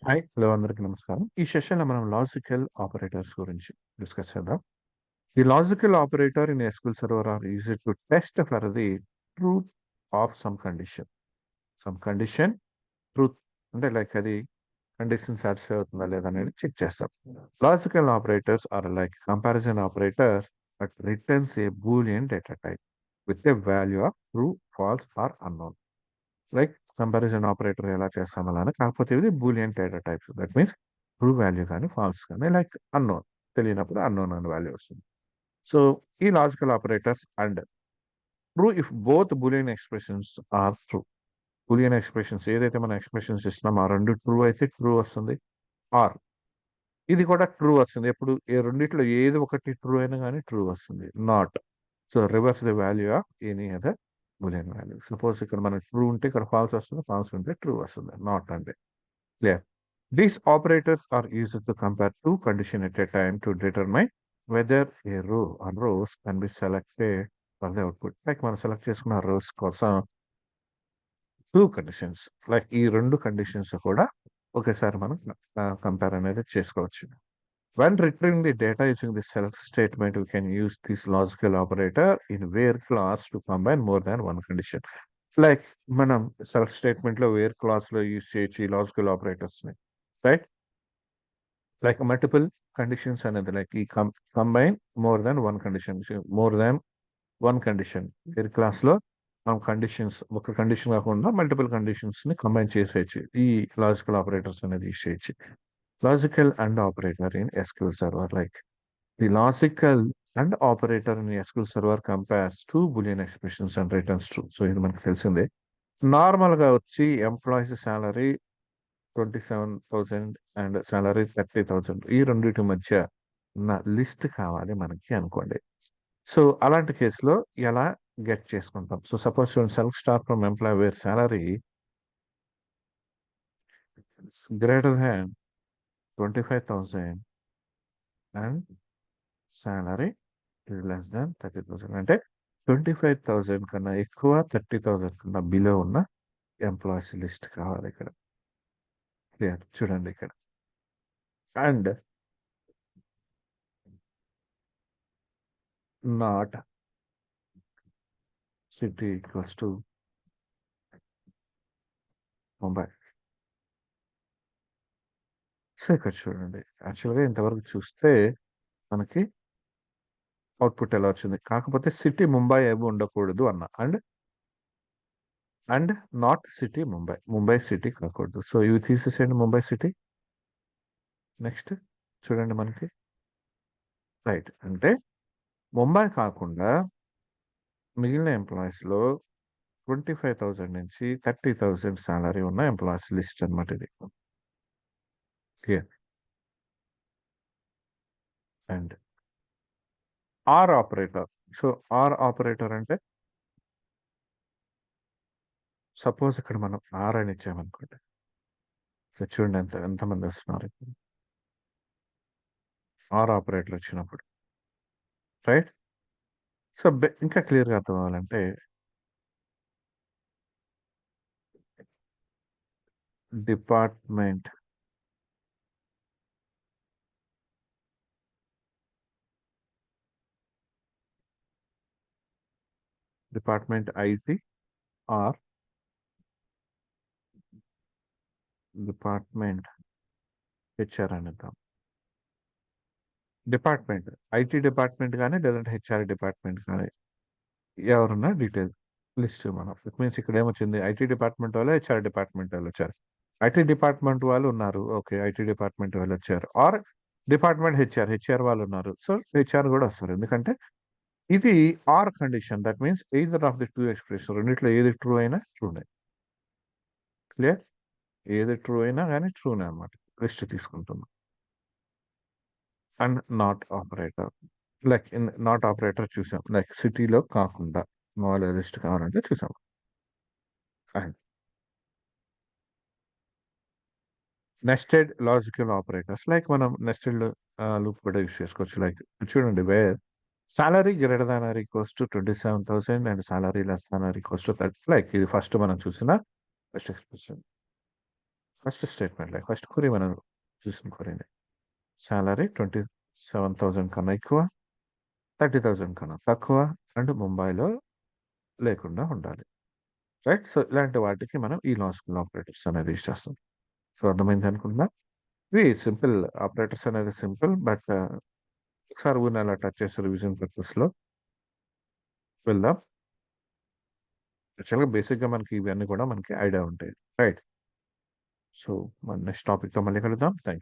Hi. Hello అందరికీ నమస్కారం. ఈ సెషన్‌లో మనం లాజికల్ ఆపరేటర్స్ గురించి డిస్కస్ చేద్దాం. The logical operator in SQL Server are used to test for the truth of some condition. Some condition truth అంటే లైక్ అది కండిషన్ సాటిస్ఫై అవుతుందా లేదా అనేది చెక్ చేస్తాం. Logical operators are like comparison operator but returns a boolean data type with a value of true, false or unknown. Like comparison operator ఎలా చేస్తాం అలానే కాకపోతే ఇది boolean data types. That means true value కానీ false కానీ like unknown తెలియనప్పుడు unknown అని value వస్తుంది. సో ఈ logical operators and true if both boolean expressions are true. Boolean expressions ఏదైతే మనం ఎక్స్ప్రెషన్స్ ఇస్తున్నామో ఆ రెండు ట్రూ అయితే ట్రూ వస్తుంది. ఆర్ ఇది కూడా ట్రూ వస్తుంది. ఎప్పుడు ఈ రెండిట్లో ఏది ఒకటి ట్రూ అయినా కానీ ట్రూ వస్తుంది. Not so reverse the value of any other Boolean value. Suppose ఇక్కడ మనకి ట్రూ ఉంటే ఇక్కడ ఫాల్స్ వస్తుంది, ఫాల్స్ ఉంటే ట్రూ వస్తుంది. నాట్ అంటే clear. These operators are used to compare two conditions at a time to determine whether a row or rows can be selected for the output. Like మనం select చేసుకున్న rose కోసం two conditions like ఈ రెండు conditions కూడా ఒకేసారి మనం compare అనేది చేసుకోవచ్చు. When retrieving the data using the select statement, we can use this logical operator in where clause to combine more than one condition. Like మనం select statement లో where clause లో యూజ్ చేయొచ్చు ఈ లాజికల్ ఆపరేటర్స్ ని, right? Like multiple conditions అనేది like ఈ combine more than one condition, more than one condition వేరే class లో మనం కండిషన్స్ ఒక కండిషన్ కాకుండా మల్టిపుల్ కండిషన్స్ ని కంబైన్ చేసేయచ్చు. ఈ లాజికల్ ఆపరేటర్స్ అనేది యూజ్ చేయొచ్చు. Logical and operator in SQL server like the logical and operator in SQL server compares two Boolean expressions and returns true. So ఇది మనకు తెలిసిందే. నార్మల్ గా వచ్చి ఎంప్లాయీస్ సాలరీ 27,000 అండ్ సాలరీ 30,000 ఈ రెండింటి మధ్య ఉన్న లిస్ట్ కావాలి మనకి అనుకోండి. సో అలాంటి కేసులో ఎలా గెట్ చేసుకుంటాం? So suppose select star from employee where salary greater than 25,000 and salary less than 30,000 అంటే 25,000 కన్నా ఎక్కువ 30,000 కన్నా బిలో ఉన్న ఎంప్లాయీస్ లిస్ట్ కావాలి ఇక్కడ. క్లియర్ చూడండి ఇక్కడ. And not city equals to Mumbai. So ఇక్కడ చూడండి యాక్చువల్గా ఇంతవరకు చూస్తే మనకి అవుట్పుట్ ఎలా వచ్చింది, కాకపోతే సిటీ ముంబై ఏమి ఉండకూడదు అన్న and not city Mumbai, Mumbai city కాకూడదు. సో ఇవి తీసేసేయండి ముంబై సిటీ. నెక్స్ట్ చూడండి మనకి రైట్ అంటే ముంబై కాకుండా మిగిలిన ఎంప్లాయీస్లో 25,000 నుంచి 30,000 సాలరీ ఉన్న ఎంప్లాయీస్ లిస్ట్ అనమాట ఇది. Clear. And or operator. So or operator అంటే సపోజ్ ఇక్కడ మనం ఆర్ అని ఇచ్చామనుకోండి. సో చూడండి ఎంతమంది వస్తున్నారు ఇప్పుడు ఆర్ ఆపరేటర్ వచ్చినప్పుడు, రైట్? సో ఇంకా క్లియర్గా అర్థం అవ్వాలంటే department IT or department HR అనేద్దాం. డిపార్ట్మెంట్ ఐటీ డిపార్ట్మెంట్ కానీ లేదంటే హెచ్ఆర్ డిపార్ట్మెంట్ కానీ ఎవరున్నా డీటెయిల్ లిస్ట్ మనం. ఇట్ మీన్స్ ఇక్కడ ఏమొచ్చింది, ఐటీ డిపార్ట్మెంట్ వాళ్ళు హెచ్ఆర్ డిపార్ట్మెంట్ వాళ్ళు వచ్చారు. ఐటీ డిపార్ట్మెంట్ వాళ్ళు ఉన్నారు, ఓకే ఐటీ డిపార్ట్మెంట్ వాళ్ళు వచ్చారు. ఆర్ డిపార్ట్మెంట్ హెచ్ఆర్ వాళ్ళు ఉన్నారు, సో హెచ్ఆర్ కూడా వస్తారు. ఎందుకంటే ఇది or condition. That means either of the two expression రెండిట్లో ఏది ట్రూ అయినా ట్రూనే. క్లియర్. ఏది ట్రూ అయినా కానీ ట్రూనే అనమాట. లిస్ట్ తీసుకుంటున్నాం. And not operator like not operator చూసాం, లైక్ సిటీలో కాకుండా మామూలు లిస్ట్ కావాలంటే చూసాం. And nested logical operators like మనం నెస్టెడ్ లూప్ కూడా యూస్ చేసుకోవచ్చు. లైక్ చూడండి where salary greater than or equals to 27,000 and salary less than or equals to 30. Like ఇది ఫస్ట్ మనం చూసిన first expression. First statement first query మనం చూసిన క్వరీని salary 27,000 కన్నా ఎక్కువ, 30,000 కన్నా తక్కువ అండ్ ముంబైలో లేకుండా ఉండాలి. రైట్? సో ఇలాంటి వాటికి మనం ఈ లాజికల్ ఆపరేటర్స్ అనేది యూజ్ చేస్తాం. సో అర్థమైంది అనుకుంటున్నా? ఇవి సింపుల్ ఆపరేటర్స్ అనేది సింపుల్. బట్ ఒకసారి ఊరిని అలా టచ్ చేసి రివిజన్ పర్పస్లో వెళ్దాం. యాక్చువల్గా బేసిక్గా మనకి ఇవన్నీ కూడా మనకి ఐడియా ఉంటాయి. రైట్? సో మన నెక్స్ట్ టాపిక్తో మళ్ళీ కలుద్దాం. థ్యాంక్